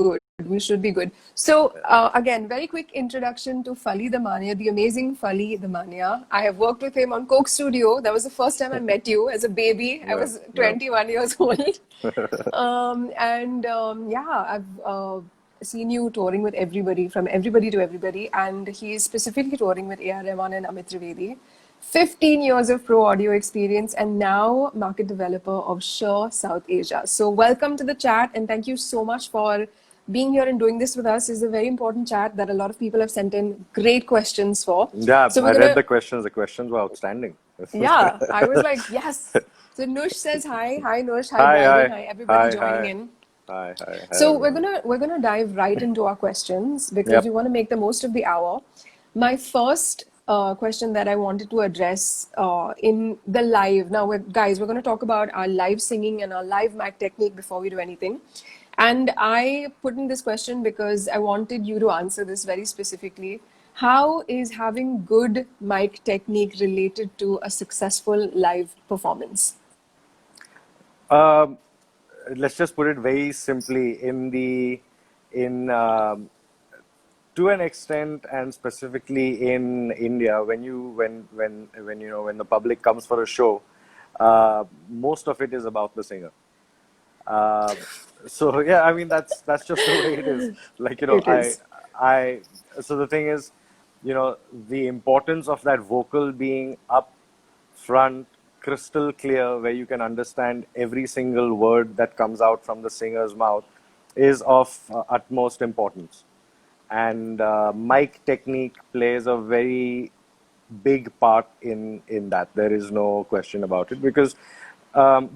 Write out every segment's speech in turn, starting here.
good. We should be good. So, again, very quick introduction to Fali Damania, the amazing Fali Damania. I have worked with him on Coke Studio. That was the first time I met you as a baby. I Yeah, was yeah. 21 years old. Yeah, I've seen you touring with everybody, from everybody to everybody. And he's specifically touring with A.R. Rahman and Amit Trivedi. 15 years of pro audio experience and now market developer of Shure South Asia. So welcome to the chat and thank you so much for being here and doing this with us. It's a very important chat that a lot of people have sent in great questions for. Yeah, So we're I read gonna, the questions. The questions were outstanding. yeah, I was like, yes. So Nush says hi. Hi Nush. Hi Hi, Brandon. hi, Hi everybody hi, joining hi, in. hi, So we're everyone. gonna we're gonna dive right into our questions because we Yep. want to make the most of the hour. My first question that I wanted to address in the live now, guys, we're going to talk about our live singing and our live mic technique before we do anything. And I put in this question because I wanted you to answer this very specifically. How is having good mic technique related to a successful live performance? Um, let's just put it very simply. In To an extent, and specifically in India, when you know when the public comes for a show, most of it is about the singer. Uh, so yeah, I mean that's just the way it is. Like It is. I. So the thing is, the importance of that vocal being up front, crystal clear, where you can understand every single word that comes out from the singer's mouth, is of utmost importance. And mic technique plays a very big part in that. There is no question about it because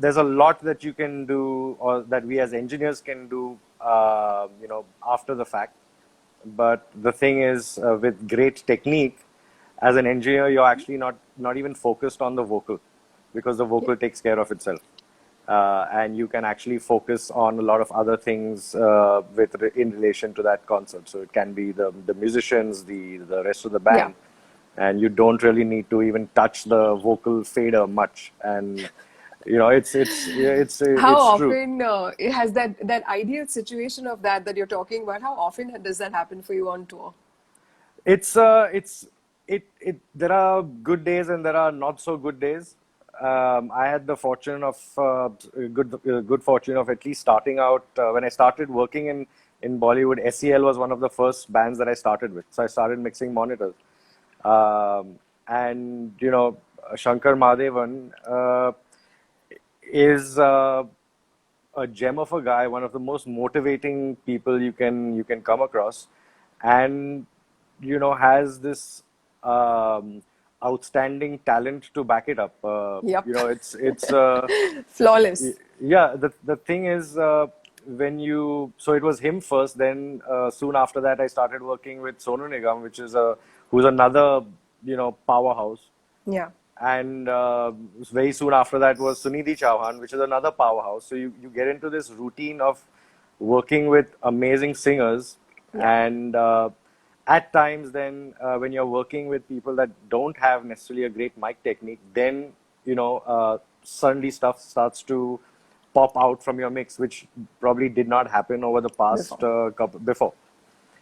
there's a lot that you can do, or that we as engineers can do, after the fact. But the thing is, with great technique, as an engineer, you're actually not even focused on the vocal, because the vocal takes care of itself. And you can actually focus on a lot of other things in relation to that concert. So it can be the musicians, the rest of the Yeah. band, and you don't really need to even touch the vocal fader much. And How it's true. often it has that ideal situation of that you're talking about? How often does that happen for you on tour? It's it There are good days and there are not so good days. I had the fortune of good fortune of at least starting out when I started working in Bollywood. SEL was one of the first bands that I started with, so I started mixing monitors. And Shankar Mahadevan is a gem of a guy, one of the most motivating people you can come across, and has this outstanding talent to back it up. Yep. It's Flawless. Yeah. The thing is, so it was him first. Then soon after that, I started working with Sonu Nigam, who's another powerhouse. Yeah. And very soon after that was Sunidhi Chauhan, which is another powerhouse. So you get into this routine of working with amazing singers, Yeah. and at times then when you're working with people that don't have necessarily a great mic technique, then suddenly stuff starts to pop out from your mix, which probably did not happen over the past Before. couple before.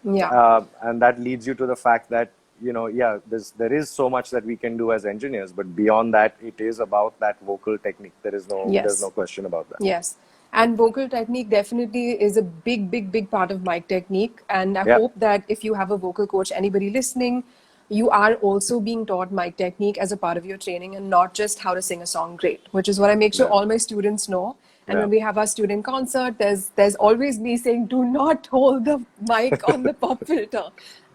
Yeah. And that leads you to the fact that yeah, there is so much that we can do as engineers, but beyond that, it is about that vocal technique. There's no Yes. question about that. Yes. And vocal technique definitely is a big, big, big part of mic technique. And I Yeah, hope that if you have a vocal coach, anybody listening, you are also being taught mic technique as a part of your training and not just how to sing a song great, which is what I make sure yeah, all my students know. And yeah, when we have our student concert, there's always me saying, do not hold the mic on the pop filter.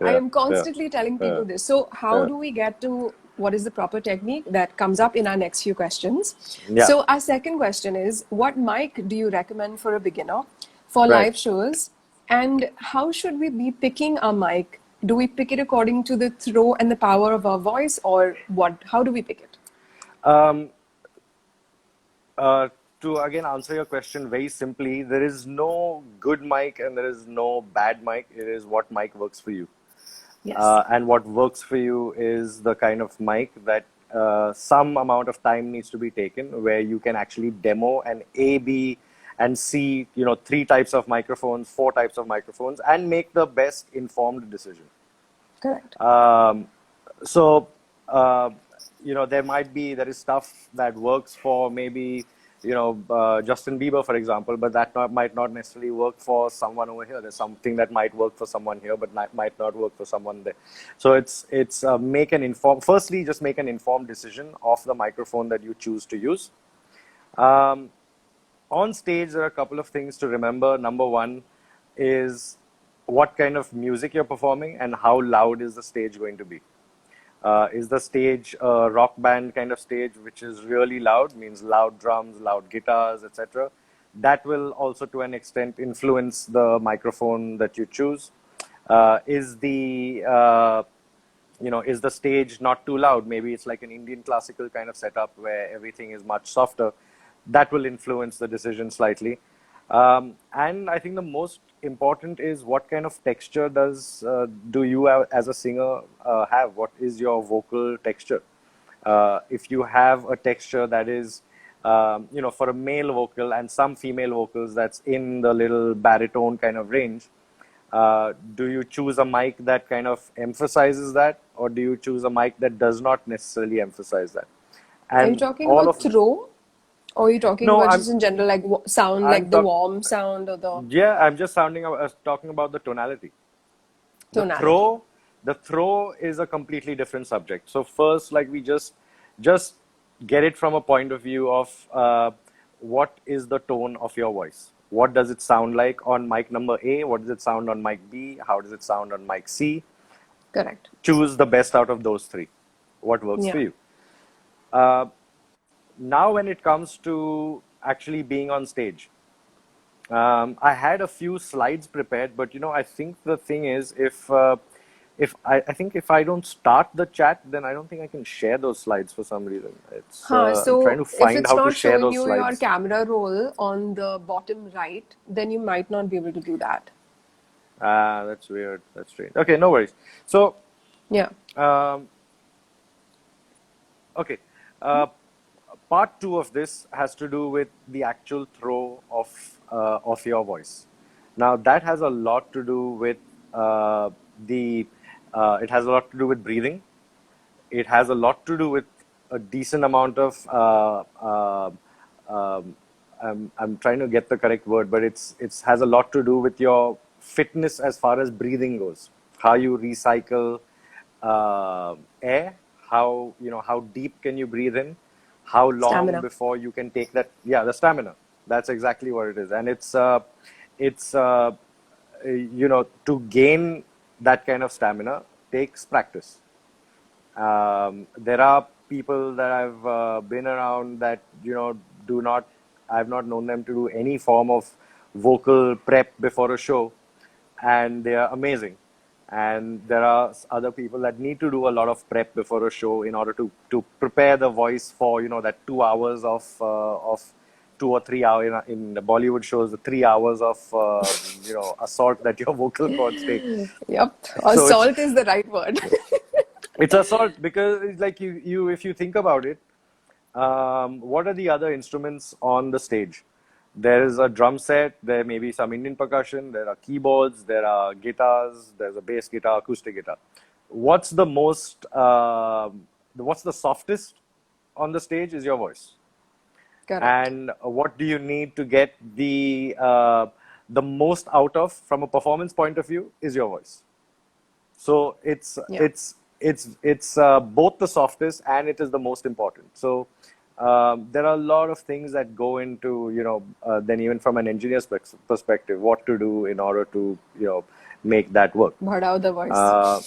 I yeah, am yeah, constantly telling yeah, people this. So how yeah, do we get to what is the proper technique? That comes up in our next few questions. yeah. So our second question is, what mic do you recommend for a beginner for Right. live shows? And how should we be picking our mic? Do we pick it according to the throw and the power of our voice, or what? How do we pick it? Um, uh, to again answer your question very simply, there is no good mic and there is no bad mic. It is what mic works for you. Yes. And what works for you is the kind of mic that some amount of time needs to be taken, where you can actually demo and A/B and see, 3 types of microphones, 4 types of microphones, and make the best informed decision. Correct. So, uh, there is stuff that works for maybe, Justin Bieber, for example, but that might not necessarily work for someone over here. There's something that might work for someone here, but might not work for someone there. So it's firstly, just make an informed decision of the microphone that you choose to use. On stage, there are a couple of things to remember. Number one is what kind of music you're performing and how loud is the stage going to be. Is the stage a rock band kind of stage, which is really loud, means loud drums, loud guitars, etc. That will also, to an extent, influence the microphone that you choose. Is the stage not too loud? Maybe it's like an Indian classical kind of setup where everything is much softer. That will influence the decision slightly. And I think the most important is what kind of texture do you as a singer have? What is your vocal texture? If you have a texture that is, for a male vocal and some female vocals that's in the little baritone kind of range, do you choose a mic that kind of emphasizes that, or do you choose a mic that does not necessarily emphasize that? Are you And talking all about of throw? Or are you talking no, about just in general, like sound, I'm like the talk warm sound or the yeah, I'm just talking about the tonality. The tonality? throw, the throw is a completely different subject. So first, like we just get it from a point of view of what is the tone of your voice? What does it sound like on mic number A? What does it sound on mic B? How does it sound on mic C? Correct. Choose the best out of those three. What works for Yeah. you? Now, when it comes to actually being on stage, I had a few slides prepared, but I think the thing is, I think if I don't start the chat, then I don't think I can share those slides for some reason. I'm trying So to if find it's how to not share showing those you your slides. camera roll on the bottom right, then you might not be able to do that. Ah, that's weird. That's strange. Okay, no worries. So, Yeah. um, okay. Uh, Part two of this has to do with the actual throw of your voice. Now that has a lot to do with the it has a lot to do with breathing. It has a lot to do with a decent amount of um, I'm trying to get the correct word, but it's has a lot to do with your fitness as far as breathing goes. How you recycle air, how deep can you breathe in, how long Stamina. before you can take that. Yeah, the stamina. That's exactly what it is, and it's to gain that kind of stamina takes practice. There are people that I've been around that do not. I've not known them to do any form of vocal prep before a show, and they are amazing. And there are other people that need to do a lot of prep before a show in order to prepare the voice for that 2 hours of 2 or 3 hours in the Bollywood shows, the 3 hours of assault that your vocal cords take. Yep. So Assault is the right word. it's assault because it's like you if you think about it, what are the other instruments on the stage? There is a drum set, there may be some Indian percussion, there are keyboards, there are guitars, there's a bass guitar, acoustic guitar. What's the what's the softest on the stage is your voice. Correct. And what do you need to get the most out of from a performance point of view is your voice. So Yeah. it's both the softest and it is the most important. So there are a lot of things that go into then even from an engineer's perspective, what to do in order to make that work. Bhadao the voice. Uh,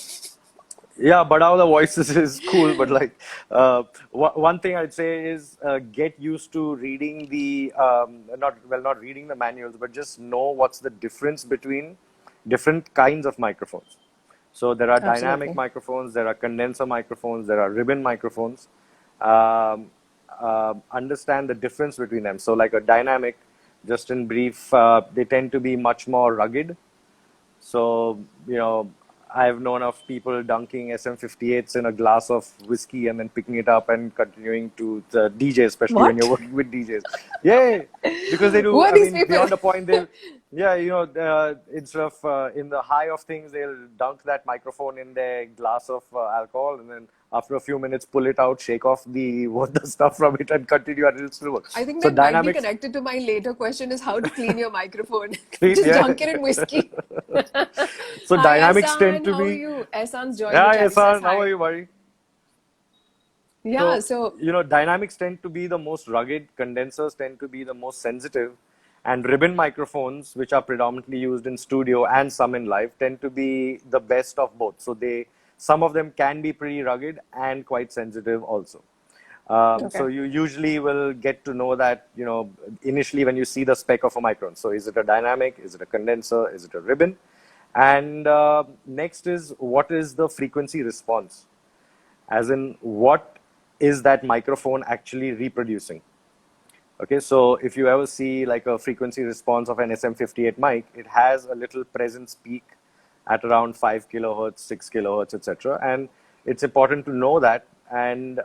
yeah, but how the voices is cool. But like one thing I'd say is get used to reading the not reading the manuals, but just know what's the difference between different kinds of microphones. So there are dynamic Absolutely. microphones, there are condenser microphones, there are ribbon microphones. Understand the difference between them. So like a dynamic, just in brief, they tend to be much more rugged. So, I've known of people dunking SM58s in a glass of whiskey and then picking it up and continuing to the DJ, especially when you're What? working with DJs. Yeah, because they Who do, are I these mean, people? beyond the point, yeah, instead of in the high of things, they'll dunk that microphone in their glass of alcohol and then after a few minutes pull it out, shake off the stuff from it and continue and it'll still work. I think So that might be dynamics, connected to my later question is how to clean your microphone. clean, Just yeah. dunk it in whiskey. So Hi, dynamics Ehsan. tend to How are be, you? Ehsan's joined the yeah, chat. yes, He says sir. How are hi. you, buddy? Yeah, So, so dynamics tend to be the most rugged, condensers tend to be the most sensitive, and ribbon microphones, which are predominantly used in studio and some in live, tend to be the best of both. So some of them can be pretty rugged and quite sensitive also. So okay. you usually will get to know that, initially when you see the spec of a microphone. So is it a dynamic? Is it a condenser? Is it a ribbon? And next is what is the frequency response? As in, what is that microphone actually reproducing? Okay, so if you ever see like a frequency response of an SM58 mic, it has a little presence peak at around 5 kilohertz, 6 kilohertz, etc. And it's important to know that, and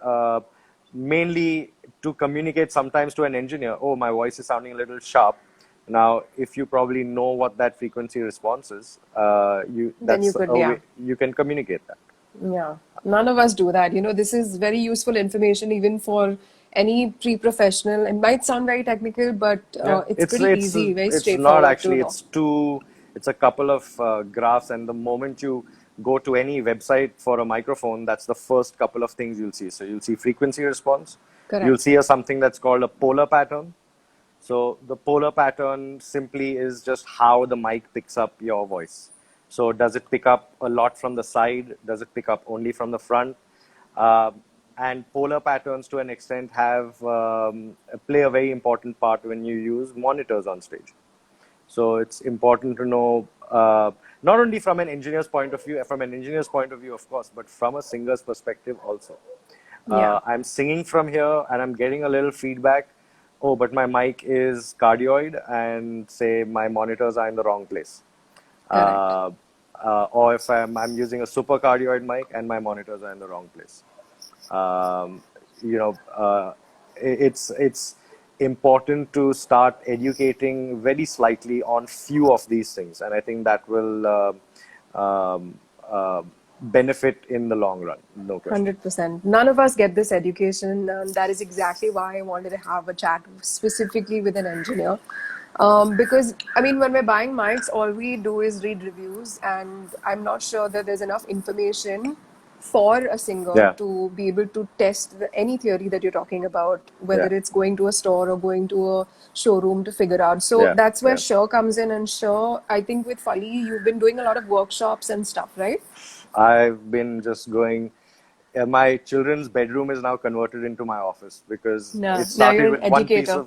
mainly to communicate sometimes to an engineer, oh, my voice is sounding a little sharp. Now, if you probably know what that frequency response is, Then you that's could, a yeah. way you can communicate that. Yeah. None of us do that. This is very useful information even for any pre-professional. It might sound very technical, but Yeah, it's it's pretty it's easy, very it's not straightforward to actually. know. It's a couple of graphs, and the moment you go to any website for a microphone, that's the first couple of things you'll see. So you'll see frequency response. You'll Correct. see something that's called a polar pattern. So the polar pattern simply is just how the mic picks up your voice. So does it pick up a lot from the side? Does it pick up only from the front? And polar patterns to an extent have play a very important part when you use monitors on stage. So it's important to know not only from an engineer's point of view, of course, but from a singer's perspective also. Yeah. I'm singing from here and I'm getting a little feedback. Oh, but my mic is cardioid and say my monitors are in the wrong place. Correct. Uh, or if I'm using a super cardioid mic and my monitors are in the wrong place. Um, you know, it's important to start educating very slightly on few of these things, and I think that will um, benefit in the long run, no question. 100%. None of us get this education, and that is exactly why I wanted to have a chat specifically with an engineer. Because, I mean, when we're buying mics, all we do is read reviews, and I'm not sure that there's enough information for a singer Yeah, to be able to test any theory that you're talking about, whether yeah, it's going to a store or going to a showroom to figure out. So yeah, that's where yeah. Sure comes in. And Sure, I think with Fali, you've been doing a lot of workshops and stuff, right? I've been just going. My children's bedroom is now converted into my office because Yeah. it Now you're an educator.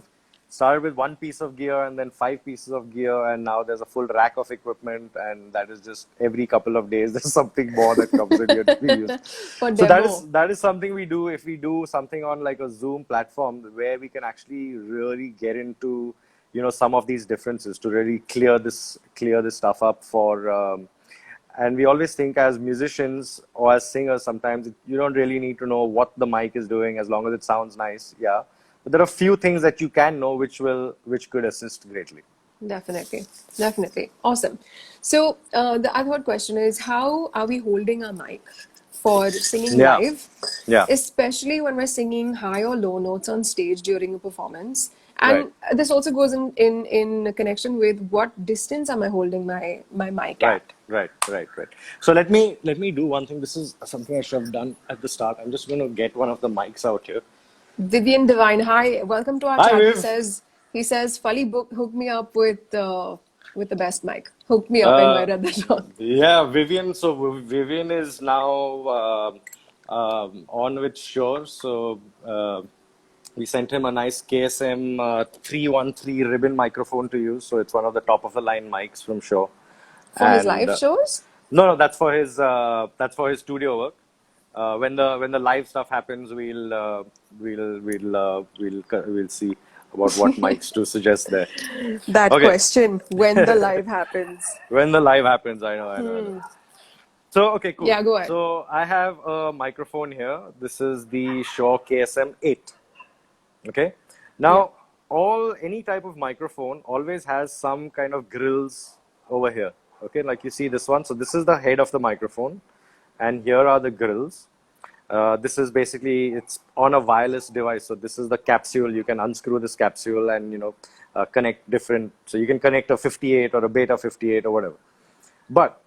started with one piece of gear and then 5 pieces of gear, and now there's a full rack of equipment, and that is just every couple of days there's something more that comes in here to be used. For So demo. that is something we do if we do something on like a Zoom platform where we can actually really get into some of these differences to really clear this stuff up for. And we always think as musicians or as singers, sometimes you don't really need to know what the mic is doing as long as it sounds nice. Yeah. But there are a few things that you can know which could assist greatly. Definitely. Definitely. Awesome. So the other question is, how are we holding our mic for singing Yeah. live, Yeah. especially when we're singing high or low notes on stage during a performance? Right. And this also goes in connection with what distance am I holding my mic Right. at? Right. So let me do one thing. This is something I should have done at the start. I'm just going to get one of the mics out here. Vivian Divine, hi, welcome to our Hi, chat. Viv. He says, Fali book hook me up with the best mic. Hook me up. Anyway, I Uh, read that wrong. yeah, Vivian. So Vivian is now on with Shure. So we sent him a nice KSM 313 ribbon microphone to use. So it's one of the top of the line mics from Shure. For his And live shows? no, that's for his studio work. When the live stuff happens, we'll see about what mics to suggest there. That Okay, question, when the live happens. when the live happens, I know. So, okay, cool. Yeah, go ahead. So I have a microphone here. This is the Shure KSM 8. Okay. Yeah. Now, any type of microphone always has some kind of grills over here. Okay, like you see this one. So this is the head of the microphone, and here are the grills. This is basically, it's on a wireless device. So this is the capsule. You can unscrew this capsule and connect different. So you can connect a 58 or a Beta 58 or whatever. But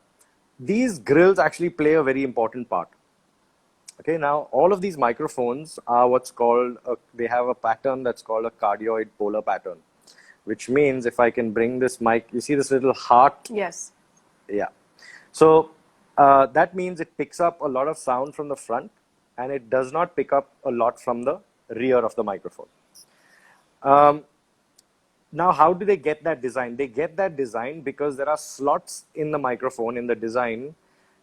these grills actually play a very important part. Okay, now all of these microphones are what's called, they have a pattern that's called a cardioid polar pattern, which means if I can bring this mic, you see this little heart? Yes. Yeah. So that means it picks up a lot of sound from the front and it does not pick up a lot from the rear of the microphone. Now, how do they get that design? They get that design because there are slots in the microphone, in the design,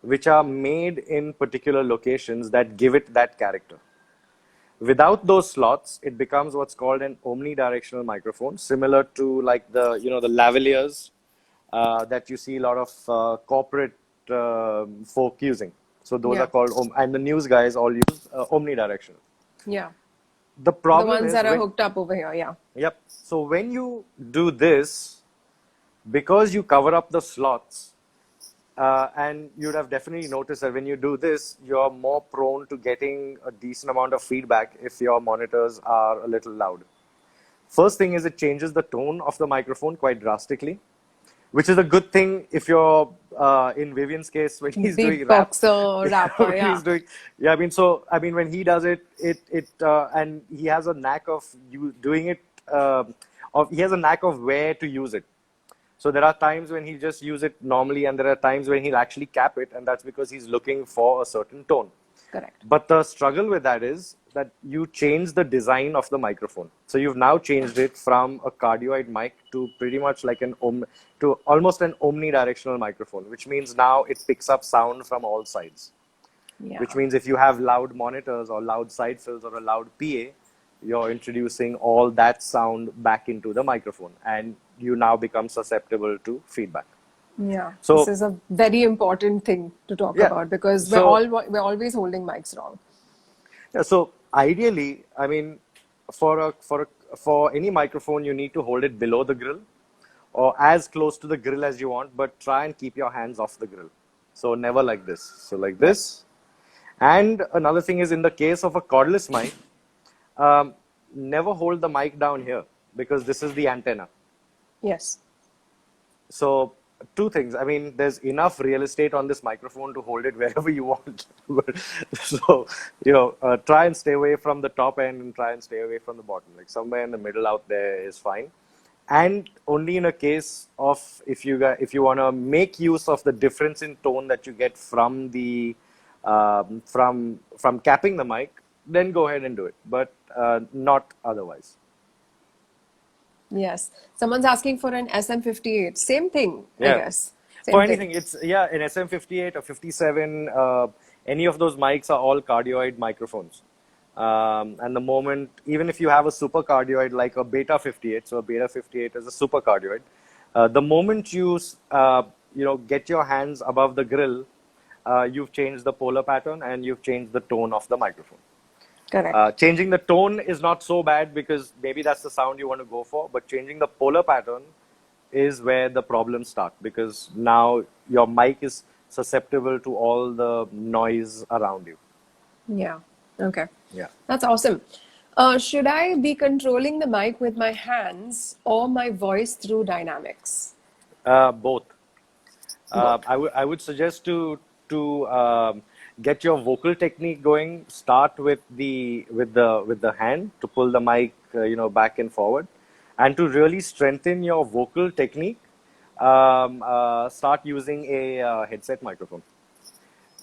which are made in particular locations that give it that character. Without those slots, it becomes what's called an omnidirectional microphone, similar to like the lavaliers that you see a lot of corporate folk using. So those are Yeah. called, and the news guys all use omnidirectional. Yeah. The The problem ones is that are hooked up over here. Yeah. Yep. So when you do this, because you cover up the slots, and you'd have definitely noticed that when you do this, you're more prone to getting a decent amount of feedback if your monitors are a little loud. First thing is it changes the tone of the microphone quite drastically, which is a good thing if you're in Vivian's case when he's doing rap. Beatboxer, rapper. When Yeah. he's doing, when he does it, and he has a knack of you doing it. He has a knack of where to use it. So there are times when he'll just use it normally, and there are times when he'll actually cap it, and that's because he's looking for a certain tone. Correct. But the struggle with that is that you change the design of the microphone. So you've now changed it from a cardioid mic to pretty much like to almost an omnidirectional microphone, which means now it picks up sound from all sides. Yeah. Which means if you have loud monitors or loud side fills or a loud PA, you're introducing all that sound back into the microphone, and you now become susceptible to feedback. Yeah. So This is a very important thing to talk yeah, about because so we're always holding mics wrong. yeah, so ideally, I mean, for any microphone, you need to hold it below the grill or as close to the grill as you want, but try and keep your hands off the grill. So never like this. So like Right. this. And another thing is, in the case of a cordless mic, never hold the mic down here because this is the antenna. Yes. So two things. I mean, there's enough real estate on this microphone to hold it wherever you want. So, try and stay away from the top end and try and stay away from the bottom. Like somewhere in the middle out there is fine. And only in a case of if you want to make use of the difference in tone that you get from the from capping the mic, then go ahead and do it. But not otherwise. Yes. Someone's asking for an SM58. Same thing, I Yeah. guess. For Same anything, thing. it's an SM58 or 57. Any of those mics are all cardioid microphones. And the moment, even if you have a super cardioid like a Beta 58, so a Beta 58 is a super cardioid. The moment you get your hands above the grill, you've changed the polar pattern and you've changed the tone of the microphone. Correct. Changing the tone is not so bad because maybe that's the sound you want to go for, but changing the polar pattern is where the problems start because now your mic is susceptible to all the noise around you. Yeah. Okay. Yeah. That's awesome. Should I be controlling the mic with my hands or my voice through dynamics? Both. Both. I would suggest to get your vocal technique going. Start with the hand to pull the mic back and forward, and to really strengthen your vocal technique, start using a headset microphone.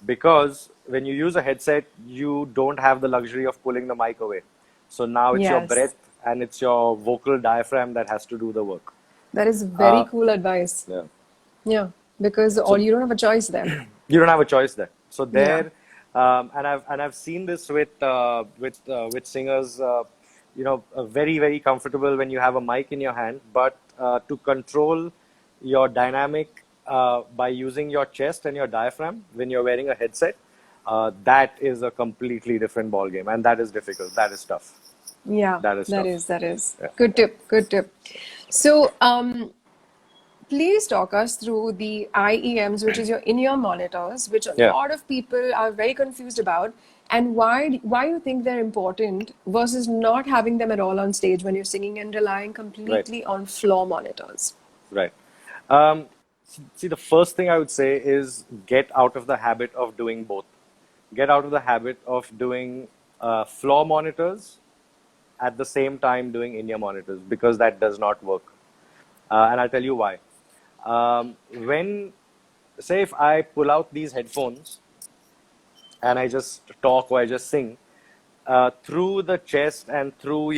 Because when you use a headset, you don't have the luxury of pulling the mic away. So now it's your Yes. breath and it's your vocal diaphragm that has to do the work. That is very Uh, cool advice. yeah. Yeah. Because So you don't have a choice there. you don't have a choice there. So Yeah. there, and I've seen this with singers, very very comfortable when you have a mic in your hand. But to control your dynamic by using your chest and your diaphragm when you're wearing a headset, that is a completely different ball game, and that is difficult. That is tough. Yeah, That is that tough. is, that is. Yeah. Good tip, good tip. So, please talk us through the IEMs, which is your in-ear monitors, which a Yeah. lot of people are very confused about, and why you think they're important versus not having them at all on stage when you're singing and relying Right. completely on floor monitors. Right. Um, See, the first thing I would say is get out of the habit of doing both. Get out of the habit of doing floor monitors at the same time doing in-ear monitors, because that does not work. And I'll tell you why. When, say, if I pull out these headphones and I just talk or I just sing, through the chest and through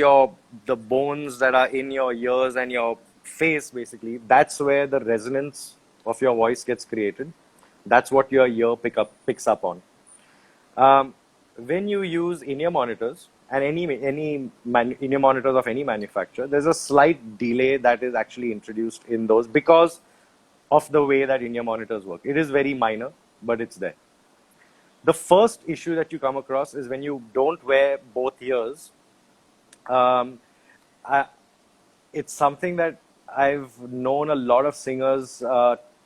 the bones that are in your ears and your face, basically, that's where the resonance of your voice gets created. That's what your ear picks up on. When you use in-ear monitors and in-ear monitors of any manufacturer, there's a slight delay that is actually introduced in those because of the way that in-ear monitors work. It is very minor, but it's there. The first issue that you come across is when you don't wear both ears. Um, I, it's something that I've known a lot of singers,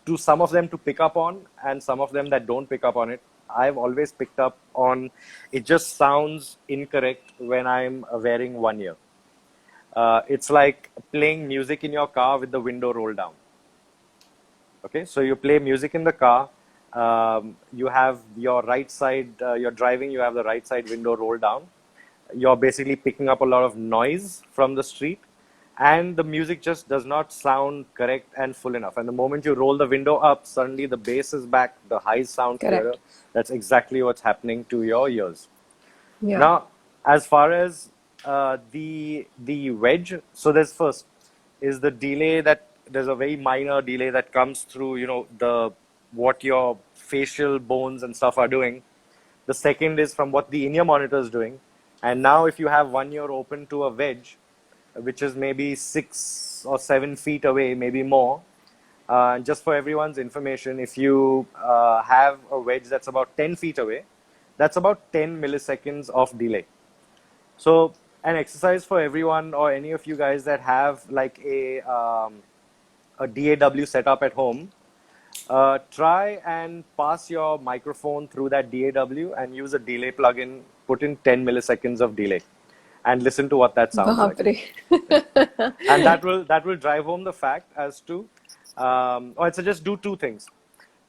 to some of them to pick up on, and some of them that don't pick up on it. I've always picked up on it just sounds incorrect when I'm wearing one ear. It's like playing music in your car with the window rolled down. Okay, so you play music in the car. You have your right side, you're driving, you have the right side window rolled down. You're basically picking up a lot of noise from the street, and the music just does not sound correct and full enough. And the moment you roll the window up, suddenly the bass is back, the highs sound clearer. Correct. That's exactly what's happening to your ears. Yeah. Now, as far as the wedge, so there's first is the delay that there's a very minor delay that comes through, the what your facial bones and stuff are doing. The second is from what the in-ear monitor is doing. And now if you have one ear open to a wedge, which is maybe 6 or 7 feet away, maybe more, just for everyone's information, if you have a wedge that's about 10 feet away, that's about 10 milliseconds of delay. So, an exercise for everyone or any of you guys that have like a DAW setup at home, try and pass your microphone through that DAW and use a delay plugin, put in 10 milliseconds of delay and listen to what that sounds like. Baapre. And that will drive home the fact as to, or I'd suggest do two things.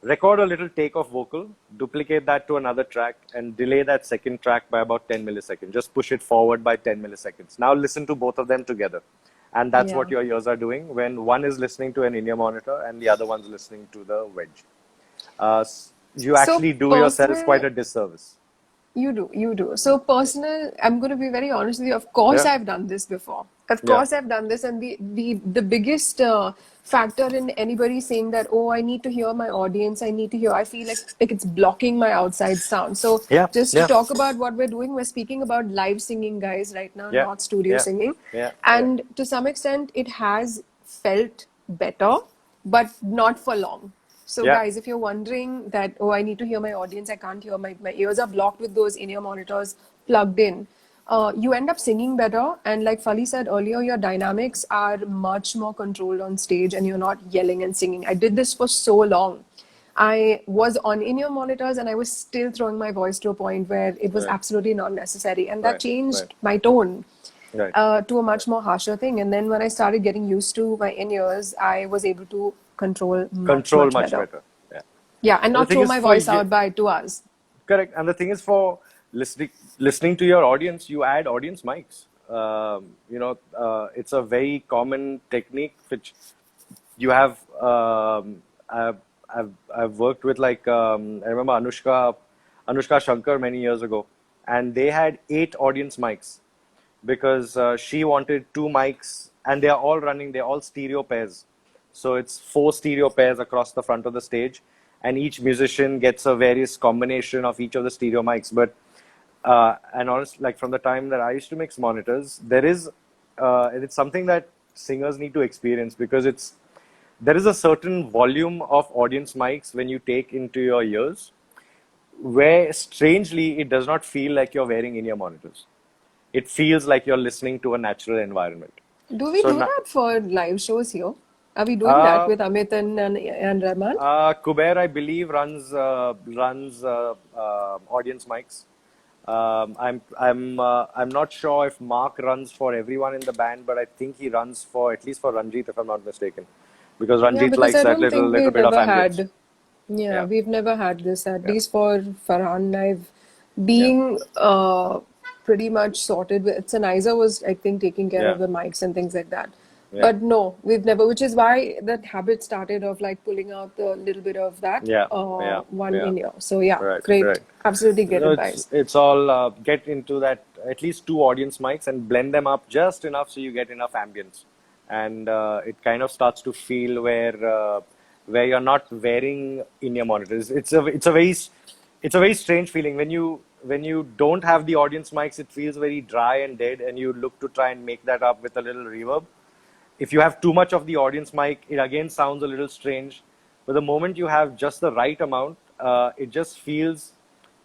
Record a little take of vocal, duplicate that to another track, and delay that second track by about 10 milliseconds. Just push it forward by 10 milliseconds. Now listen to both of them together. And that's Yeah. what your ears are doing when one is listening to an in-ear monitor and the other one's listening to the wedge. You So actually do yourself quite personal. a disservice. You do, you do. So personal, I'm going to be very honest with you. Of course, Yeah, I've done this before. Of yeah, course, I've done this, and the biggest factor in anybody saying that, oh, I need to hear my audience, I need to hear, I feel like it's blocking my outside sound. So yeah, just to yeah, talk about what we're doing, we're speaking about live singing, guys, right now, yeah, not studio yeah, singing. yeah, yeah. And to some extent, it has felt better, but not for long. So, Yeah. guys, if you're wondering that, oh, I need to hear my audience, I can't hear, my ears are blocked with those in-ear monitors plugged in, you end up singing better. And like Fali said earlier, your dynamics are much more controlled on stage and you're not yelling and singing. I did this for so long. I was on in-ear monitors and I was still throwing my voice to a point where it was Right, absolutely not necessary. And that right, right, changed my tone right. to a much more harsher thing. And then when I started getting used to my in-ears, I was able to control much, Control much much better. better. Yeah. Yeah, and And the not thing throw is my for voice you, out by 2 hours. correct. And the thing is for listening to your audience, you add audience mics. It's a very common technique which you have. I've worked with like I remember Anushka Shankar many years ago, and they had 8 audience mics because she wanted 2 mics, and they are all running. They're all stereo pairs, so it's 4 stereo pairs across the front of the stage, and each musician gets a various combination of each of the stereo mics. But and honestly, like from the time that I used to mix monitors, and it's something that singers need to experience because there is a certain volume of audience mics when you take into your ears where strangely it does not feel like you're wearing in-ear monitors. It feels like you're listening to a natural environment. Do we So, do that for live shows here? Are we doing that uh, with Amit and Rahman? Kuber, I believe, runs audience mics. I'm not sure if Mark runs for everyone in the band, but I think he runs for at least for Ranjit, if I'm not mistaken, because Yeah, Ranjit because likes I that don't little think little we've bit of ever ambience. had. Yeah, Yeah, we've never had this, at yeah, least for Farhan. I've yeah, being pretty much sorted with Sennheiser was, I think, taking care yeah, of the mics and things like that. yeah, But no, we've never, which is why that habit started of like pulling out the little bit of that yeah, yeah, one yeah. in here. So yeah, Right, great. right. Absolutely great So advice. it's all get into that at least two audience mics and blend them up just enough so you get enough ambience, and it kind of starts to feel where you're not wearing in-ear monitors. It's a very strange feeling when you don't have the audience mics. It feels very dry and dead, and you look to try and make that up with a little reverb. If you have too much of the audience mic, it again sounds a little strange. But the moment you have just the right amount, it just feels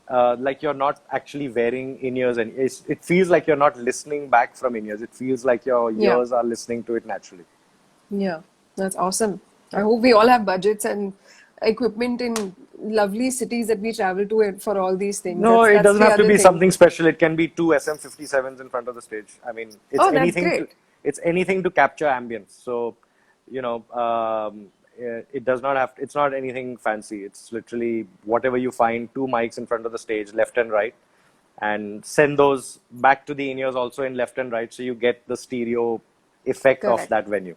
like you're not actually wearing in-ears, and it feels like you're not listening back from in-ears. It feels like your Yeah. ears are listening to it naturally. Yeah, that's awesome. I Yeah. hope we all have budgets and equipment in lovely cities that we travel to for all these things. No, That's it that's doesn't the have to other be thing. something special. It can be two SM57s in front of the stage. I mean, Oh, that's great. it's anything to capture ambience. So, it does not have, it's not anything fancy. It's literally whatever you find, two mics in front of the stage, left and right, and send those back to the in-ears also in left and right, so you get the stereo effect of Correct. that venue.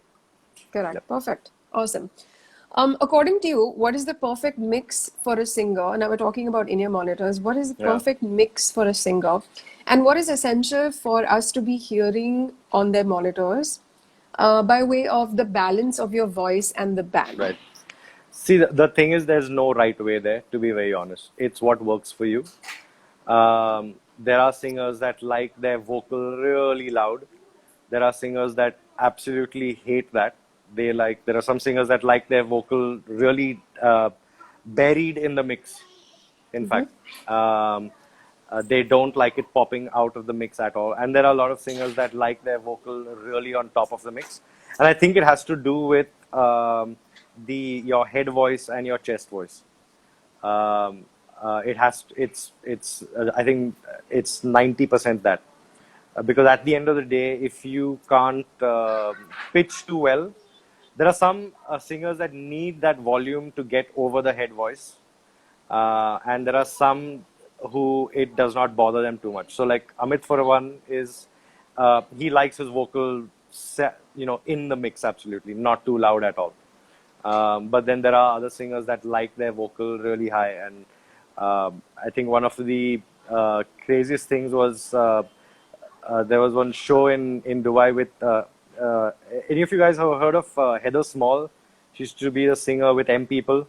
Correct. Yep. Perfect. Awesome. According to you, what is the perfect mix for a singer? Now we're talking about in-ear monitors. What is the Yeah. perfect mix for a singer? And what is essential for us to be hearing on their monitors by way of the balance of your voice and the band? Right. See, the thing is, there's no right way there, to be very honest. It's what works for you. There are singers that like their vocal really loud. There are singers that absolutely hate that. There are some singers that like their vocal really buried in the mix, in Mm-hmm. fact. They don't like it popping out of the mix at all. And there are a lot of singers that like their vocal really on top of the mix. And I think it has to do with your head voice and your chest voice. It has it's I think it's 90% that. Because at the end of the day, if you can't pitch too well, there are some singers that need that volume to get over the head voice, and there are some who it does not bother them too much. So, like Amit for one is, he likes his vocal, in the mix, absolutely, not too loud at all. But then there are other singers that like their vocal really high, and I think one of the craziest things was there was one show in Dubai with uh, any of you guys have heard of Heather Small? She used to be a singer with M People.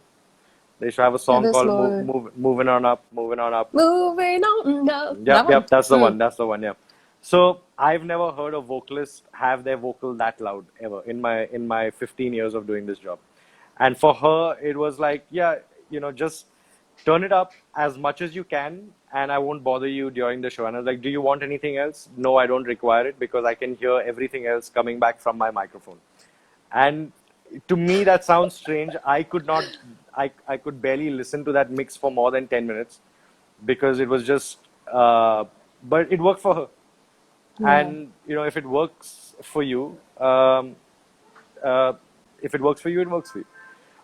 They used to have a song Heather called Small. Moving On Up, Moving On Up. Moving on now. That Yep, one. yep, that's the Hmm. one. That's the one. Yeah. So I've never heard a vocalist have their vocal that loud ever in my 15 years of doing this job. And for her, it was like, yeah, just turn it up as much as you can, and I won't bother you during the show. And I was like, do you want anything else? No, I don't require it because I can hear everything else coming back from my microphone. And to me, that sounds strange. I could not, I could barely listen to that mix for more than 10 minutes because it was just, but it worked for her. Yeah. And, if it works for you, uh, if it works for you, it works for you.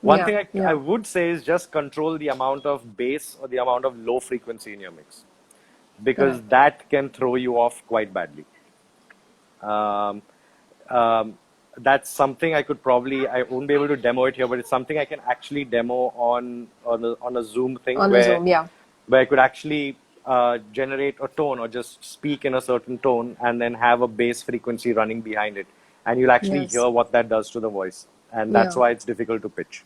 One Yeah. thing I Yeah. would say is just control the amount of bass or the amount of low frequency in your mix because Correct. that can throw you off quite badly. Um, um, that's something I won't be able to demo it here, but it's something I can actually demo on a Zoom thing On the Zoom. Yeah. where I could actually generate a tone or just speak in a certain tone and then have a bass frequency running behind it, and you'll actually Yes. hear what that does to the voice, and that's Yeah. why it's difficult to pitch.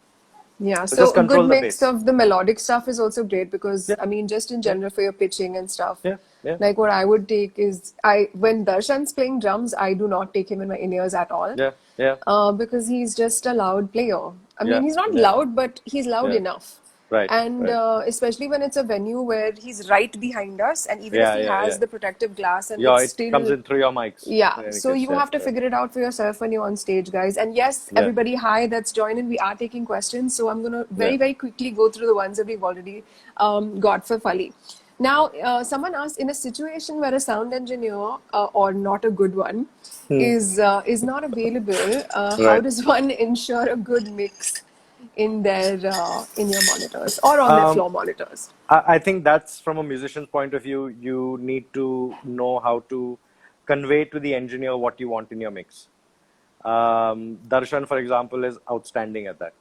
Yeah, So so just a good control the mix bass. of the melodic stuff is also great because Yeah, I mean, just in yeah, general for your pitching and stuff, yeah, yeah, like what I would take is when Darshan's playing drums, I do not take him in my in-ears at all. yeah, Yeah. because he's just a loud player. I mean, Yeah. he's not Yeah. loud, but he's loud Yeah. enough. Right. And Right. especially when it's a venue where he's right behind us, and even if Yeah. he Yeah. has Yeah. the protective glass and Yeah. it's It comes still, in through your mics. yeah, In any so case. you Yeah. have to Yeah. figure it out for yourself when you're on stage, guys. And yes, Yeah. everybody, hi, that's joining. We are taking questions. So I'm going to Yeah. very, very quickly go through the ones that we've already got for Fali. Now, someone asked, in a situation where a sound engineer, or not a good one, is not available, how Right. does one ensure a good mix in their in your monitors or on their Um, floor monitors? I think that's from a musician's point of view. You need to know how to convey to the engineer what you want in your mix. Darshan, for example, is outstanding at that.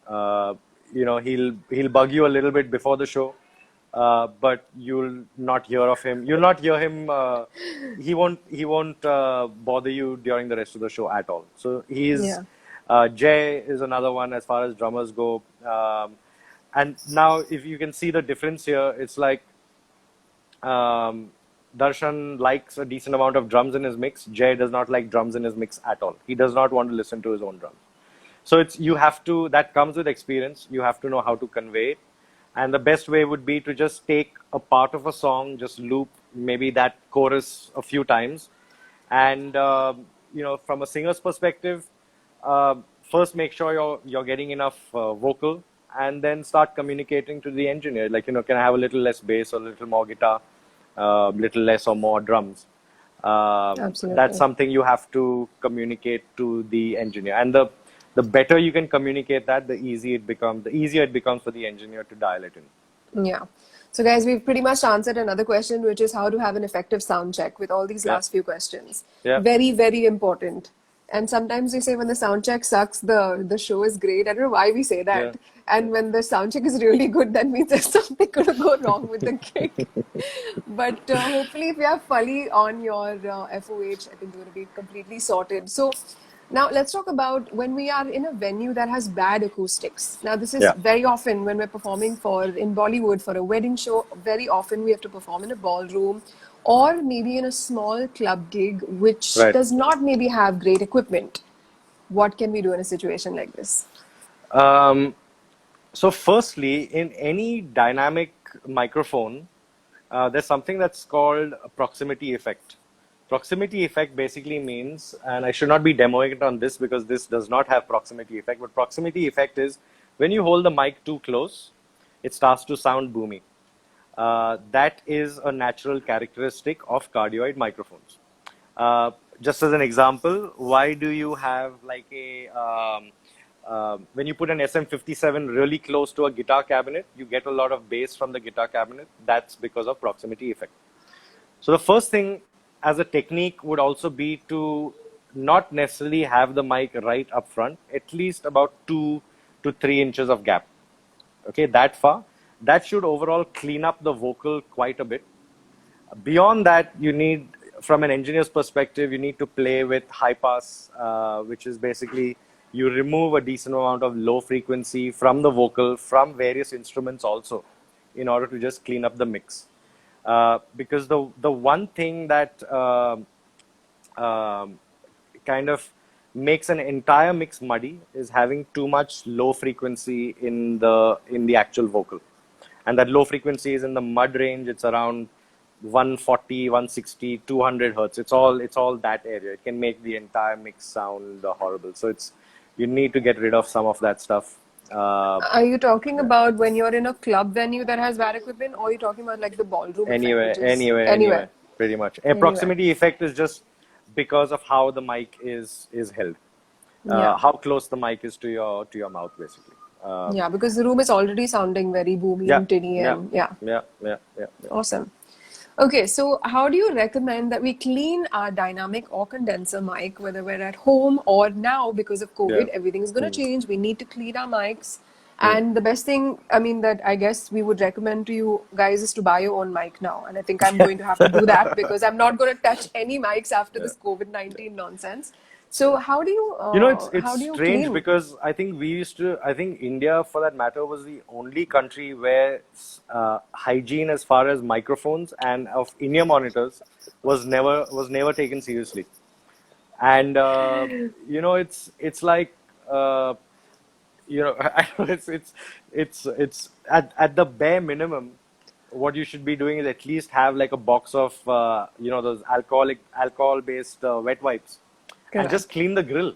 Uh, he'll bug you a little bit before the show, but you'll not hear of him. You'll not hear him. He won't bother you during the rest of the show at all. So he's Yeah. Jay is another one as far as drummers go. And now, if you can see the difference here, it's like um, Darshan likes a decent amount of drums in his mix. Jay does not like drums in his mix at all. He does not want to listen to his own drums. So it's you have to that comes with experience. You have to know how to convey it, and the best way would be to just take a part of a song, just loop maybe that chorus a few times, and from a singer's perspective, uh, first make sure you're getting enough vocal, and then start communicating to the engineer. Like, can I have a little less bass or a little more guitar, little less or more drums? That's Absolutely. something you have to communicate to the engineer, and the better you can communicate that, the easier it becomes for the engineer to dial it in. Yeah. So, guys, we've pretty much answered another question, which is how to have an effective sound check with all these Yeah, last few questions. yeah, Very, very important. And sometimes we say when the sound check sucks, the show is great. I don't know why we say yeah, that. And when the sound check is really good, that means there's something going to go wrong with the gig. But hopefully, if you have Fali on your FOH, I think you're going to be completely sorted. So, now let's talk about when we are in a venue that has bad acoustics. Now, this is yeah. very often when we're performing for in Bollywood for a wedding show. Very often we have to perform in a ballroom or maybe in a small club gig, which Right. does not maybe have great equipment. What can we do in a situation like this? Um, so, firstly, in any dynamic microphone, there's something that's called a proximity effect. Proximity effect basically means, and I should not be demoing it on this because this does not have proximity effect, but proximity effect is when you hold the mic too close, it starts to sound boomy. That is a natural characteristic of cardioid microphones. Uh, just as an example, why do you have like when you put an SM57 really close to a guitar cabinet, you get a lot of bass from the guitar cabinet? That's because of proximity effect. So the first thing as a technique would also be to not necessarily have the mic right up front, at least about 2 to 3 inches of gap. Okay, that far. That should overall clean up the vocal quite a bit. Beyond that, you need, from an engineer's perspective, you need to play with high pass, which is basically you remove a decent amount of low frequency from the vocal, from various instruments also, in order to just clean up the mix. Because the one thing that um, kind of makes an entire mix muddy is having too much low frequency in the actual vocal, and that low frequency is in the mud range. It's around 140, 160, 200 hertz. It's all that area. It can make the entire mix sound horrible. So you need to get rid of some of that stuff. Are you talking Yeah. about when you're in a club venue that has bad equipment, or are you talking about like the ballroom effect, Anyway, which is anyway, anyway, anywhere? pretty much. A Anywhere. proximity effect is just because of how the mic is held, Yeah. how close the mic is to your mouth, basically. Yeah, because the room is already sounding very boomy Yeah, and tinny yeah, and yeah, yeah, yeah, yeah, yeah. awesome. Okay, so how do you recommend that we clean our dynamic or condenser mic, whether we're at home or now because of Yeah. COVID, everything is going to change. We need to clean our mics. Hmm. And the best thing, I mean, that I guess we would recommend to you guys is to buy your own mic now. And I think I'm going to have to do that because I'm not going to touch any mics after Yeah. this COVID-19 nonsense. So It's how do you strange clean? because I think India, for that matter, was the only country where hygiene as far as microphones and of in-ear monitors was never taken seriously. And it's like I know it's at the bare minimum. What you should be doing is at least have like a box of those alcohol based wet wipes, and just Correct. clean the grill.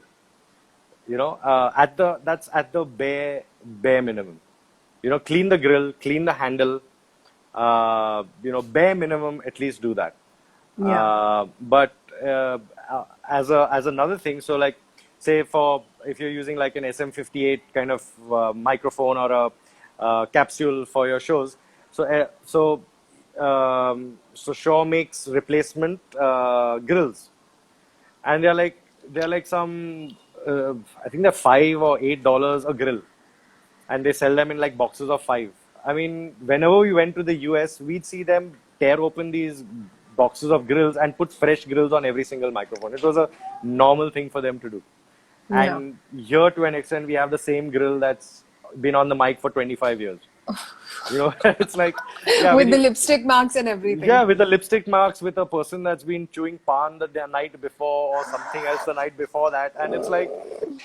That's at the bare minimum. Clean the grill, clean the handle. Bare minimum, at least do that. Yeah. But as another thing, so like, say for if you're using like an SM58 kind of microphone or a capsule for your shows, so Shaw makes replacement grills, and they're like some I think they're $5 or $8 a grill, and they sell them in like boxes of five. I mean, whenever we went to the US, we'd see them tear open these boxes of grills and put fresh grills on every single microphone. It was a normal thing for them to do. Yeah. And here, to an extent, we have the same grill that's been on the mic for 25 years. It's like, yeah, With the lipstick marks and everything. with the lipstick marks, with a person that's been chewing pan the night before or something else the night before that, and it's like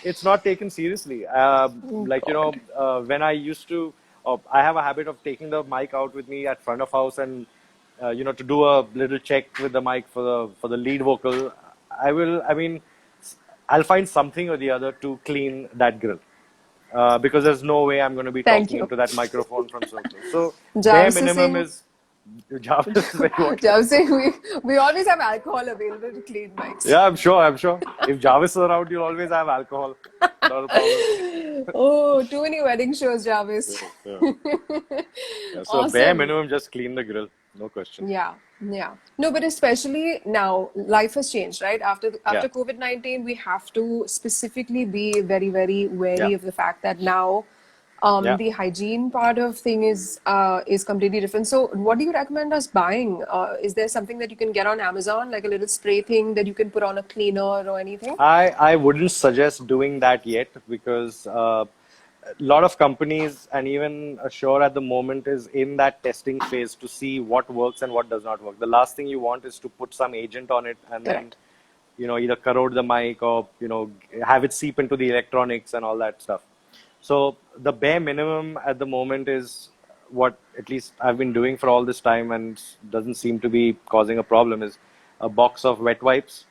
it's not taken seriously. Oh Like God. when I used to, I have a habit of taking the mic out with me at front of house, and to do a little check with the mic for the lead vocal. I mean, I'll find something or the other to clean that grill. Because there's no way I'm going to be Thank talking you. into that microphone from circle. So bare Jarvis is minimum saying, is Jarvis is very what? Jarvis is saying we always have alcohol available to clean mics. Yeah, I'm sure. I'm sure. If Jarvis is around, you'll always have alcohol. Not a problem. Oh, too many wedding shows, Yeah, Jarvis. yeah. Yeah, so bare Awesome. minimum, just clean the grill. No question. Yeah, yeah. No, but especially now, life has changed, right? After Yeah, after COVID-19, we have to specifically be very, very yeah, wary of the fact that now, yeah. the hygiene part of thing is completely different. So, what do you recommend us buying? Is there something that you can get on Amazon, like a little spray thing that you can put on a cleaner or anything? I wouldn't suggest doing that yet because a lot of companies and even Assure at the moment is in that testing phase to see what works and what does not work. The last thing you want is to put some agent on it and then Correct. either corrode the mic or have it seep into the electronics and all that stuff. So the bare minimum at the moment is what at least I've been doing for all this time and doesn't seem to be causing a problem is a box of wet wipes,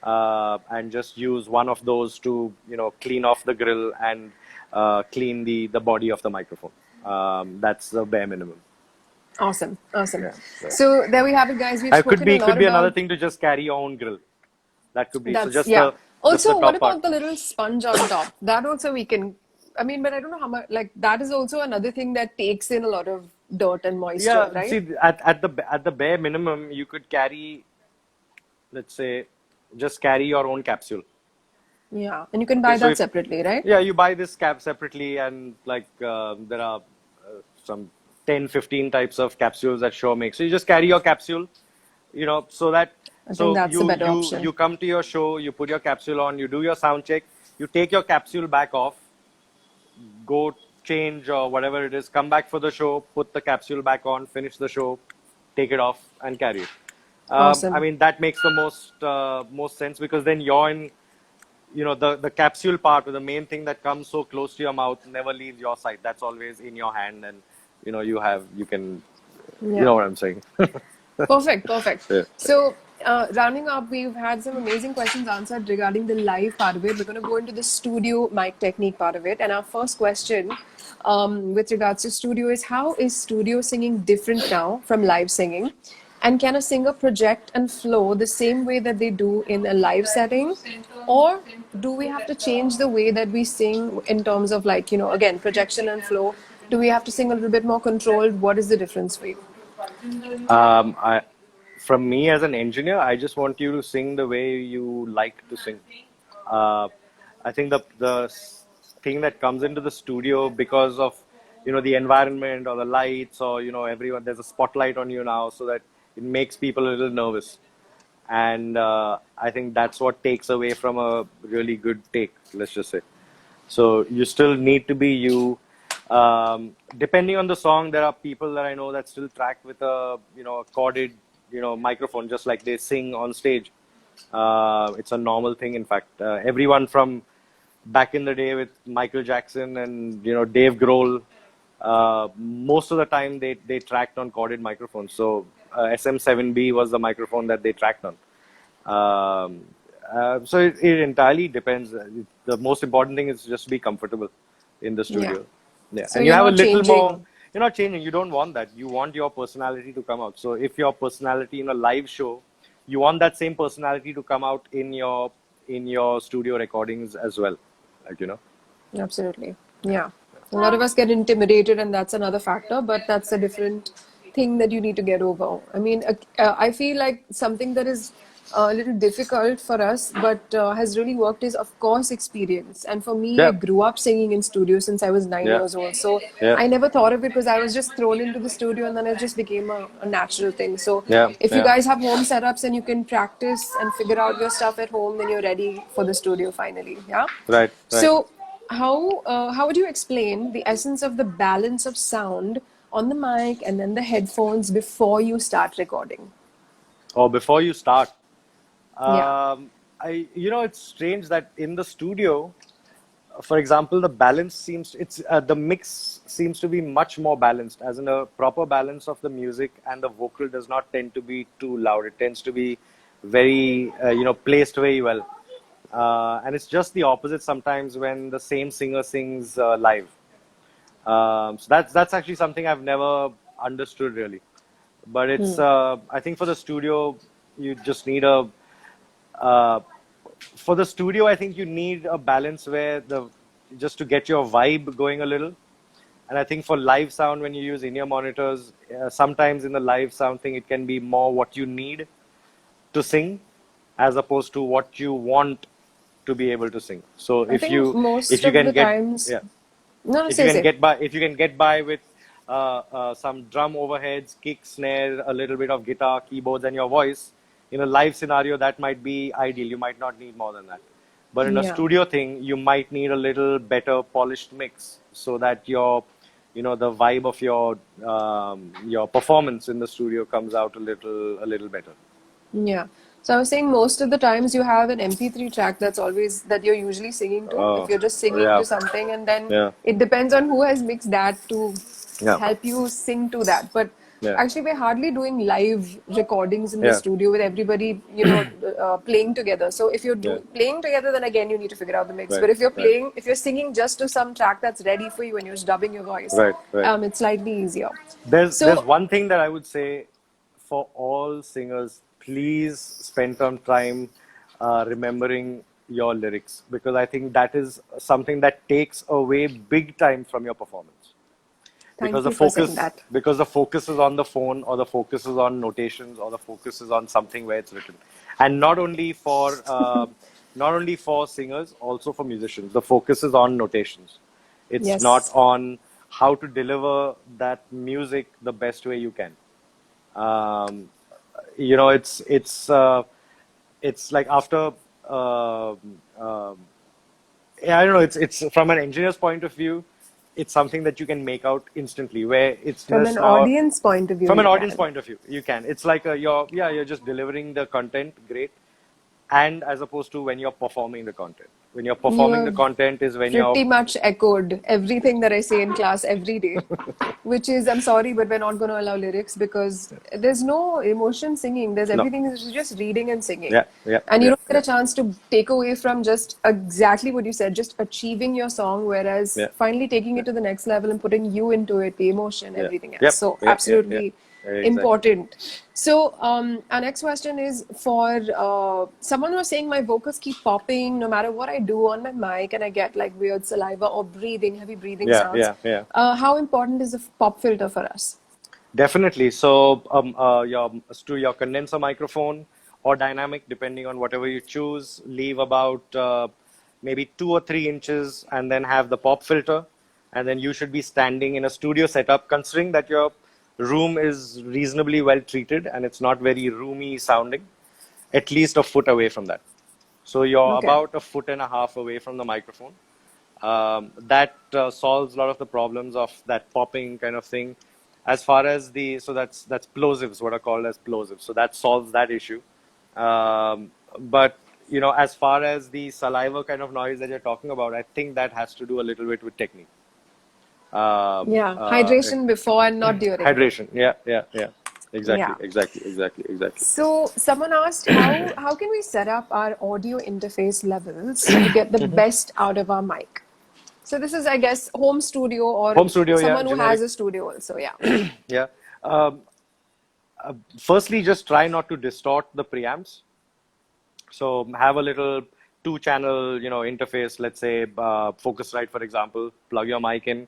and just use one of those to clean off the grill and clean the body of the microphone. That's the bare minimum. Awesome, awesome. Yeah. So So there we have it, guys. We've it could spoken a be lot another about thing to just carry your own grill. That could be so that's just yeah. the Also, what top part. about the little sponge on top? That also we can. I mean, but I don't know how much. Like that is also another thing that takes in a lot of dirt and moisture, Yeah, right? see, at the bare minimum, you could carry, let's say, just carry your own capsule. Yeah, and you can Okay, buy so that if separately, right? yeah, you buy this cap separately, and like there are some 10, 15 types of capsules that Shaw makes. So you just carry your capsule, so that I think that's the you better you option. you come to your show, you put your capsule on, you do your sound check, you take your capsule back off, go change or whatever it is, come back for the show, put the capsule back on, finish the show, take it off, and carry it. I Awesome. mean, that makes the most sense because then you're in, the capsule part or the main thing that comes so close to your mouth never leaves your side. That's always in your hand, and you can, you Yeah. know what I'm saying. Perfect, perfect. Yeah. So, rounding up, we've had some amazing questions answered regarding the live part of it. We're going to go into the studio mic technique part of it. And our first question, with regards to studio, is how is studio singing different now from live singing? And can a singer project and flow the same way that they do in a live setting? Or do we have to change the way that we sing in terms of, like, again, projection and flow? Do we have to sing a little bit more controlled? What is the difference for you? I, from me as an engineer, I just want you to sing the way you like to sing. Uh, I think the thing that comes into the studio because of the environment or the lights or everyone, there's a spotlight on you now, so that it makes people a little nervous, and I think that's what takes away from a really good take. Let's just say. So you still need to be you. Depending on the song, there are people that I know that still track with a a corded microphone, just like they sing on stage. It's a normal thing. In fact, everyone from back in the day with Michael Jackson and Dave Grohl, most of the time they tracked on corded microphones. So SM7B was the microphone that they tracked on. So it entirely depends. The most important thing is just to be comfortable in the Yeah. studio. Yeah, So and you you're have a not little more. changing. You're not changing. You don't want that. You want your personality to come out. So if your personality in a live show, you want that same personality to come out in your studio recordings as well. Like. Absolutely. Yeah. A lot of us get intimidated, and that's another factor, but that's a different thing that you need to get over. I mean, I feel like something that is a little difficult for us, but has really worked is, of course, experience. And for me, I Yeah, grew up singing in studio since I was nine yeah, years old. So yeah, I never thought of it because I was just thrown into the studio and then it just became a natural thing. So yeah, if you yeah. guys have home setups and you can practice and figure out your stuff at home, then you're ready for the studio finally. Yeah. Right, right. So, how would you explain the essence of the balance of sound on the mic and then the headphones before you start recording? Or before you start, Yeah, it's strange that in the studio, for example, the mix seems to be much more balanced, as in a proper balance of the music, and the vocal does not tend to be too loud. It tends to be very, placed very well. And it's just the opposite sometimes when the same singer sings live. So that's actually something I've never understood really. But I think for the studio, you just need uh, for the studio, I think you need a balance where just to get your vibe going a little. And I think for live sound, when you use in-ear monitors, sometimes in the live sound thing, it can be more what you need to sing, as opposed to what you want to be able to sing. So I if think you if most you of can the get times. yeah No, no, say say. if you can get by with some drum overheads, kick, snare, a little bit of guitar, keyboards, and your voice, in a live scenario, that might be ideal. You might not need more than that. But in a Yeah. studio thing, you might need a little better polished mix so that the vibe of your performance in the studio comes out a little better. Yeah. So I was saying most of the times you have an MP3 track that you're usually singing to. If Oh, you're just singing yeah, to something, and then yeah, it depends on who has mixed that to yeah, help you sing to that. But yeah, actually, we're hardly doing live recordings in the yeah, studio with everybody, playing together. So if you're yeah. playing together, then again you need to figure out the mix. Right, But right, if you're singing just to some track that's ready for you and you're just dubbing your voice, right, right. it's slightly easier. There's So one thing that I would say for all singers: please spend some time remembering your lyrics, because I think that is something that takes away big time from your performance. Because thank you for saying that. the focus is on the phone, or the focus is on notations, or the focus is on something where it's written. And not only for singers, also for musicians, the focus is on notations. It's not Yes. on how to deliver that music the best way you can. um, it's like after yeah, I don't know. It's from an engineer's point of view, it's something that you can make out instantly. Where it's From just an now, audience point of view, from an you audience can. point of view, you can. It's like you're just delivering the content, great. And as opposed to when you're performing the content. When you're You performing the have content is when you're pretty much echoed everything that I say in class every day, which is, I'm sorry, but we're not going to allow lyrics because there's no emotion singing. There's no, everything is just reading and singing. yeah, yeah, And you yeah, don't get yeah, a chance to take away from just exactly what you said, just achieving your song, whereas yeah, finally taking yeah, it to the next level and putting you into it, the emotion, yeah, everything else. yep, So, yeah, yeah, yeah, absolutely yeah, exactly. important. So, our next question is for someone who's saying my vocals keep popping no matter what I do on my mic, and I get like weird saliva or heavy breathing Yeah, sounds. yeah, yeah. How important is a pop filter for us? Definitely. So, your condenser microphone or dynamic, depending on whatever you choose, leave about maybe 2 or 3 inches, and then have the pop filter. And then you should be standing in a studio setup, considering that your room is reasonably well treated and it's not very roomy sounding, at least a foot away from that. So you're Okay. about a foot and a half away from the microphone. That solves a lot of the problems of that popping kind of thing. As far as that's plosives, what are called as plosives. So that solves that issue. But as far as the saliva kind of noise that you're talking about, I think that has to do a little bit with technique. Um, Yeah, uh, hydration before and not during. Hydration. Yeah. Exactly, Yeah. exactly, exactly, exactly. So someone asked how can we set up our audio interface levels to get the best out of our mic? So this is, I guess, home studio or Home studio, yeah, someone who has generic, a studio also. Yeah. yeah. Um, Firstly, just try not to distort the preamps. So have a little two-channel, interface. Let's say Focusrite, for example. Plug your mic in.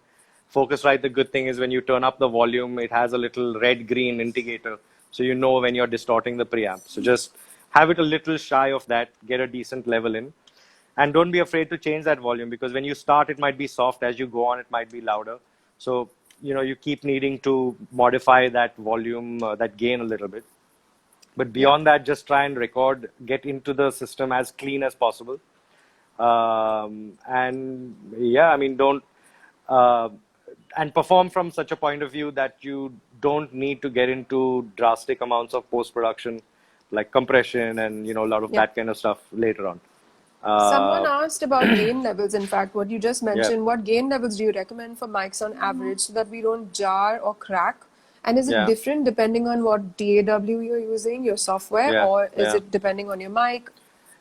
Focusrite. The good thing is when you turn up the volume, it has a little red-green indicator, so you know when you're distorting the preamp. So just have it a little shy of that. Get a decent level in, and don't be afraid to change that volume because when you start, it might be soft. As you go on, it might be louder. So you keep needing to modify that volume, that gain a little bit. But Yeah. beyond that, just try and record, get into the system as clean as possible. And yeah, I mean, don't, uh, and perform from such a point of view that you don't need to get into drastic amounts of post production, like compression and, a lot of Yeah. that kind of stuff later on. Someone Uh, asked about gain levels. In fact, what you just yeah, mentioned, what gain levels do you recommend for mics on average so that we don't jar or crack? And is it yeah, different depending on what DAW you're using, your software, yeah, or is yeah. it depending on your mic?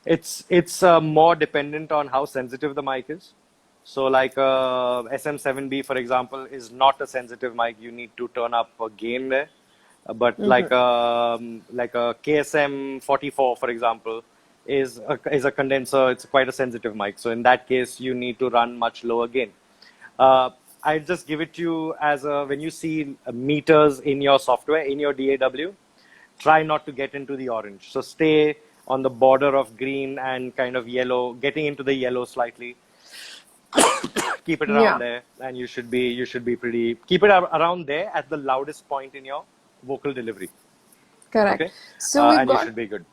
It's more dependent on how sensitive the mic is. So like SM7B, for example, is not a sensitive mic. You need to turn up a gain there. But like a KSM 44, for example, is a condenser. It's quite a sensitive mic. So in that case, you need to run much lower gain. Uh, I just give it to you as when you see meters in your software, in your DAW, try not to get into the orange. So stay on the border of green and kind of yellow, getting into the yellow slightly. Keep it around Yeah, there, and you should be pretty. Keep it around there at the loudest point in your vocal delivery. correct. Okay, So we've and you got, should be good.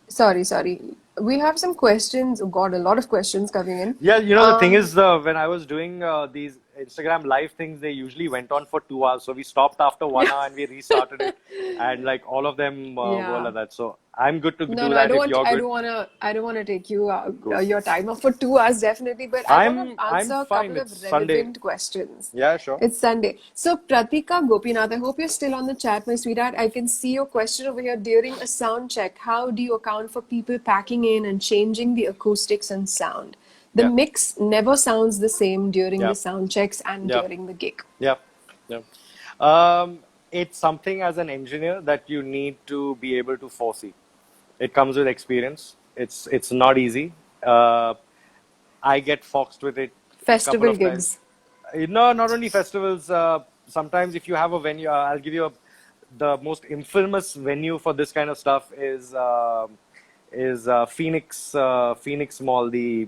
sorry. We have some questions. Oh God, a lot of questions coming in. Yeah, the thing Um, is, when I was doing these Instagram live things, they usually went on for 2 hours. So we stopped after 1 hour and we restarted it, and like all of them were yeah. like that. So I'm good to No, do no, I that don't if want. you're good. I don't want to take you Cool. your time off for 2 hours, definitely. But I want to I'm answer a fine. couple It's of Sunday. relevant questions. Yeah, sure. It's Sunday. So, Pratika Gopinath, I hope you're still on the chat, my sweetheart. I can see your question over here. During a sound check, how do you account for people packing in and changing the acoustics and sound? The Yeah, mix never sounds the same during yeah, the sound checks and yeah, during the gig. yeah, yeah. It's something as an engineer that you need to be able to foresee. It comes with experience. It's not easy. Uh, I get foxed with it a couple Festival of times. gigs. No, not only festivals. Sometimes if you have a venue, I'll give you the most infamous venue for this kind of stuff is Phoenix Mall. The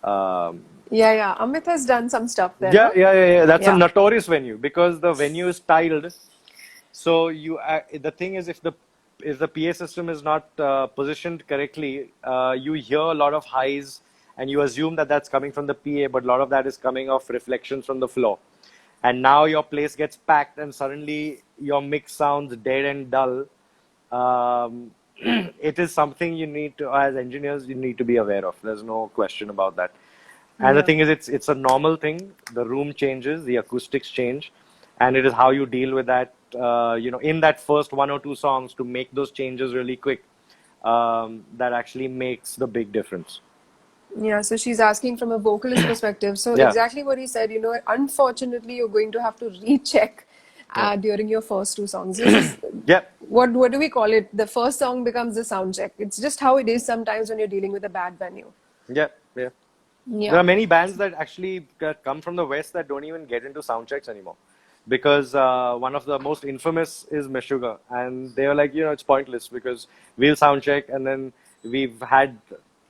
um, Yeah. Amit has done some stuff there, yeah, no? yeah, yeah, yeah. That's a Yeah. notorious venue because the venue is tiled. So the thing is, if the PA system is not positioned correctly, you hear a lot of highs, and you assume that that's coming from the PA, but a lot of that is coming off reflections from the floor. And now your place gets packed, and suddenly your mix sounds dead and dull. It is something you need to, as engineers, you need to be aware of. There's no question about that. And the Yeah. thing is, it's a normal thing. The room changes, the acoustics change, and it is how you deal with that. In that first one or two songs, to make those changes really quick, that actually makes the big difference. Yeah, so she's asking from a vocalist perspective. So Yeah, exactly what he said, unfortunately, you're going to have to recheck yeah, during your first two songs. This is yeah, what do we call it? The first song becomes the sound check. It's just how it is sometimes when you're dealing with a bad venue. yeah, yeah. There Yeah. are many bands that actually come from the West that don't even get into sound checks anymore. Because one of the most infamous is Meshuggah. And they were like, it's pointless because we'll sound check and then we've had,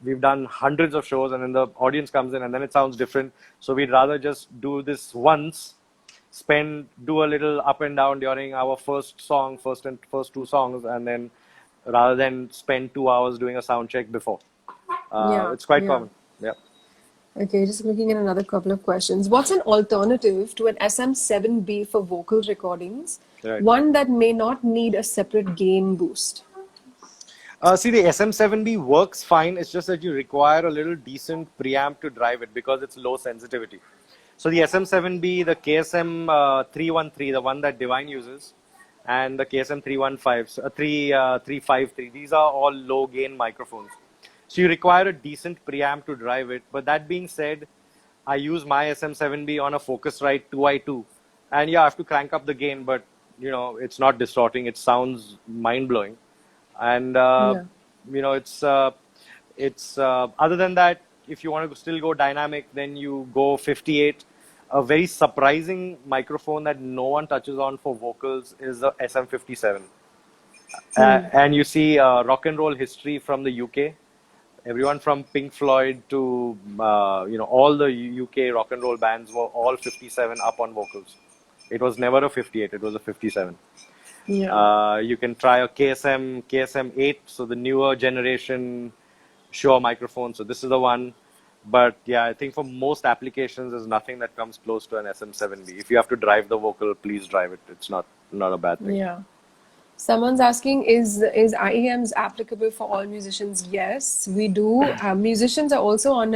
we've done hundreds of shows and then the audience comes in and then it sounds different. So we'd rather just do this once, do a little up and down during our first two songs, and then rather than spend 2 hours doing a sound check before. Yeah. It's quite Yeah. common. Yeah. Okay, just looking at another couple of questions. What's an alternative to an SM7B for vocal recordings? Right. One that may not need a separate gain boost. See, the SM7B works fine. It's just that you require a little decent preamp to drive it because it's low sensitivity. So the SM7B, the KSM 313, the one that Divine uses, and the KSM 315, 353, these are all low gain microphones. So you require a decent preamp to drive it. But that being said, I use my SM7B on a Focusrite 2i2, and yeah, I have to crank up the gain, but it's not distorting. It sounds mind blowing, and Yeah. it's other than that, if you want to still go dynamic, then you go 58. A very surprising microphone that no one touches on for vocals is the SM57. And you see rock and roll history from the UK. Everyone from Pink Floyd to all the UK rock and roll bands were all 57 up on vocals. It was never a 58, it was a 57. Yeah. You can try a KSM 8, so the newer generation Shure microphone. So this is the one. But yeah, I think for most applications, there's nothing that comes close to an SM7B. If you have to drive the vocal, please drive it. It's not a bad thing. Yeah. Someone's asking, is IEMs applicable for all musicians? Yes, we do. Musicians are also on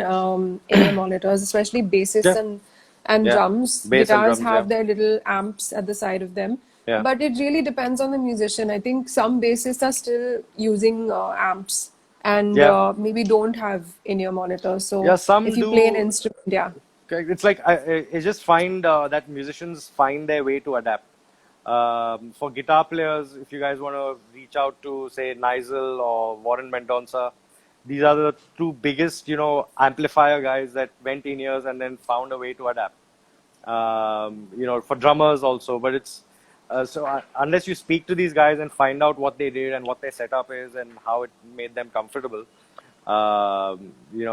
in-ear monitors, especially bassists Yeah, and yeah. drums. Bass and Guitars drums, yeah. have their little amps at the side of them. Yeah. But it really depends on the musician. I think some bassists are still using amps and Yeah. maybe don't have in-ear monitors. So Yeah, some if you play an do. instrument, yeah. Okay, it's like I just find that musicians find their way to adapt. For guitar players, if you guys want to reach out to, say, Nigel or Warren Mendonça, these are the two biggest, amplifier guys that went in years and then found a way to adapt. For drummers also, but it's unless you speak to these guys and find out what they did and what their setup is and how it made them comfortable,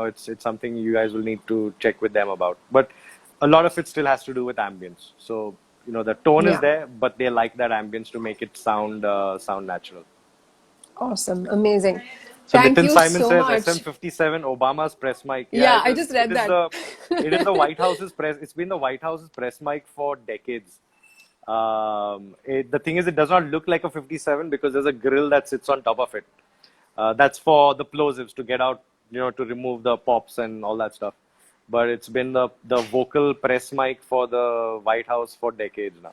it's something you guys will need to check with them about. But a lot of it still has to do with ambience. So the tone is Yeah. there, but they like that ambience to make it sound natural. Awesome. Amazing. So Thank Nitin you Simon so says much. SM57 Obama's press mic. Yeah, Yeah, I just read that. it is the White House's press. It's been the White House's press mic for decades. The thing is, it does not look like a 57 because there's a grill that sits on top of it. That's for the plosives to get out, to remove the pops and all that stuff. But it's been the vocal press mic for the White House for decades now.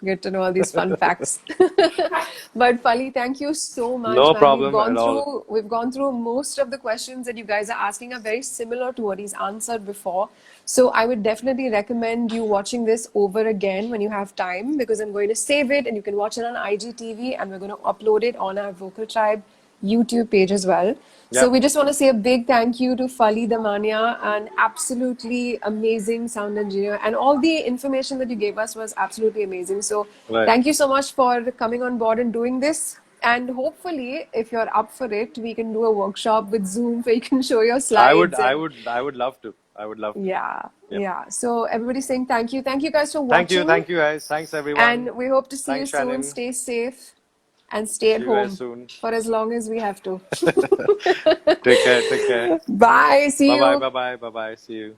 Good to know all these fun facts. But Fali, thank you so much, No man. problem at all. We've gone through most of the questions that you guys are asking are very similar to what he's answered before. So I would definitely recommend you watching this over again when you have time, because I'm going to save it and you can watch it on IGTV, and we're going to upload it on our Vocal Tribe YouTube page as well. So Yeah. we just want to say a big thank you to Fali Damania, an absolutely amazing sound engineer, and all the information that you gave us was absolutely amazing. So Right. thank you so much for coming on board and doing this. And hopefully, if you're up for it, we can do a workshop with Zoom where you can show your slides. I would love to. I would love to. Yeah, Yep. yeah. So everybody's saying thank you. Thank you guys for Thank you watching. guys. Thanks everyone. And we hope to see Thanks, you soon. Shannon. Stay safe and stay at See you guys home soon. for as long as we have to. Take care. Bye. See Bye you. bye. See you.